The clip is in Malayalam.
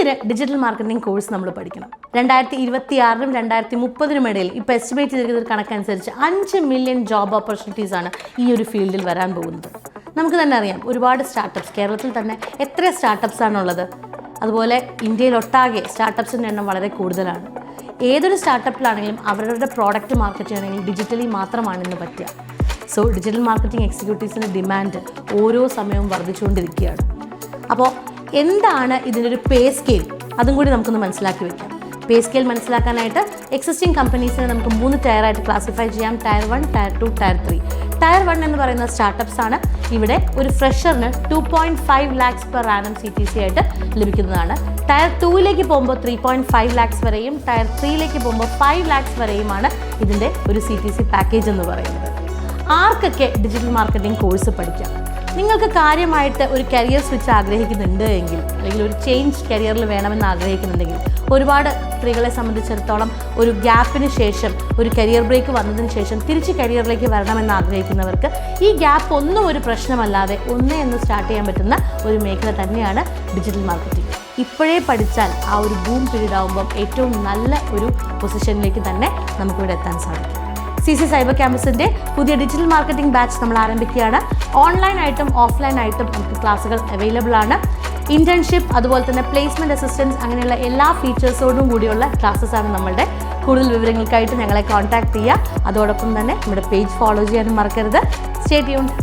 എന്തിന് ഡിജിറ്റൽ മാർക്കറ്റിംഗ് കോഴ്സ് നമ്മൾ പഠിക്കണം? 2026-നും 2030-നും ഇടയിൽ ഇപ്പോൾ എസ്റ്റിമേറ്റ് ചെയ്തിരിക്കുന്ന ഒരു കണക്കനുസരിച്ച് 5 മില്യൺ ജോബ് ഓപ്പർച്യൂണിറ്റീസാണ് ഈ ഒരു ഫീൽഡിൽ വരാൻ പോകുന്നത്. നമുക്ക് തന്നെ അറിയാം, ഒരുപാട് സ്റ്റാർട്ടപ്പ്സ്, കേരളത്തിൽ തന്നെ എത്ര സ്റ്റാർട്ടപ്പ്സ് ആണുള്ളത്. അതുപോലെ ഇന്ത്യയിലൊട്ടാകെ സ്റ്റാർട്ടപ്പ്സിൻ്റെ എണ്ണം വളരെ കൂടുതലാണ്. ഏതൊരു സ്റ്റാർട്ടപ്പിലാണെങ്കിലും അവരുടെ പ്രോഡക്റ്റ് മാർക്കറ്റ് ചെയ്യണമെങ്കിൽ ഡിജിറ്റലി മാത്രമാണ് ഇന്ന് പറ്റുക. സോ ഡിജിറ്റൽ മാർക്കറ്റിംഗ് എക്സിക്യൂട്ടീവ്സിൻ്റെ ഡിമാൻഡ് ഓരോ സമയവും വർദ്ധിച്ചുകൊണ്ടിരിക്കുകയാണ്. അപ്പോൾ എന്താണ് ഇതിനൊരു പേ സ്കെയിൽ, അതും കൂടി നമുക്കൊന്ന് മനസ്സിലാക്കി വെക്കാം. പേ സ്കെയിൽ മനസ്സിലാക്കാനായിട്ട് എക്സിസ്റ്റിംഗ് കമ്പനീസിനെ നമുക്ക് 3 ടയറായിട്ട് ക്ലാസിഫൈ ചെയ്യാം. Tier 1, tier 2, tier 3. ടയർ 1 എന്ന് പറയുന്ന സ്റ്റാർട്ടപ്പ്സ് ആണ്. ഇവിടെ ഒരു ഫ്രഷറിന് 2.5 lakhs per annum CTC ആയിട്ട് ലഭിക്കുന്നതാണ്. ടയർ 2ലേക്ക് പോകുമ്പോൾ 3.5 lakhs വരെയും ടയർ 3ലേക്ക് പോകുമ്പോൾ 5 lakhs വരെയുമാണ് ഇതിൻ്റെ ഒരു CTC പാക്കേജ് എന്ന് പറയുന്നത്. ആർക്കൊക്കെ ഡിജിറ്റൽ മാർക്കറ്റിംഗ് കോഴ്സ് പഠിക്കാം? നിങ്ങൾക്ക് കാര്യമായിട്ട് ഒരു കരിയർ സ്വിച്ച് ആഗ്രഹിക്കുന്നുണ്ട് എങ്കിൽ, അല്ലെങ്കിൽ ഒരു ചേഞ്ച് കരിയറിൽ വേണമെന്ന് ആഗ്രഹിക്കുന്നുണ്ടെങ്കിൽ, ഒരുപാട് സ്ത്രീകളെ സംബന്ധിച്ചിടത്തോളം ഒരു ഗ്യാപ്പിന് ശേഷം, ഒരു കരിയർ ബ്രേക്ക് വന്നതിന് ശേഷം തിരിച്ച് കരിയറിലേക്ക് വരണമെന്ന് ആഗ്രഹിക്കുന്നവർക്ക് ഈ ഗ്യാപ്പ് ഒന്നും ഒരു പ്രശ്നമല്ലാതെ ഒന്ന് സ്റ്റാർട്ട് ചെയ്യാൻ പറ്റുന്ന ഒരു മേഖല തന്നെയാണ് ഡിജിറ്റൽ മാർക്കറ്റിംഗ്. ഇപ്പോഴേ പഠിച്ചാൽ ആ ഒരു ബൂം പീരീഡ് ആകുമ്പം ഏറ്റവും നല്ല ഒരു പൊസിഷനിലേക്ക് തന്നെ നമുക്കിവിടെ എത്താൻ സാധിക്കും. CC സൈബർ ക്യാമ്പസിൻ്റെ പുതിയ ഡിജിറ്റൽ മാർക്കറ്റിംഗ് ബാച്ച് നമ്മൾ ആരംഭിക്കുകയാണ്. ഓൺലൈനായിട്ടും ഓഫ്ലൈനായിട്ടും നമുക്ക് ക്ലാസ്സുകൾ അവൈലബിൾ ആണ്. ഇൻറ്റേൺഷിപ്പ്, അതുപോലെ തന്നെ പ്ലേസ്മെൻറ്റ് അസിസ്റ്റൻസ്, അങ്ങനെയുള്ള എല്ലാ ഫീച്ചേഴ്സോടും കൂടിയുള്ള ക്ലാസ്സസാണ് നമ്മളുടെ. കൂടുതൽ വിവരങ്ങൾക്കായിട്ട് ഞങ്ങളെ കോൺടാക്ട് ചെയ്യുക. അതോടൊപ്പം തന്നെ നമ്മുടെ പേജ് ഫോളോ ചെയ്യാനും മറക്കരുത്. Stay tuned.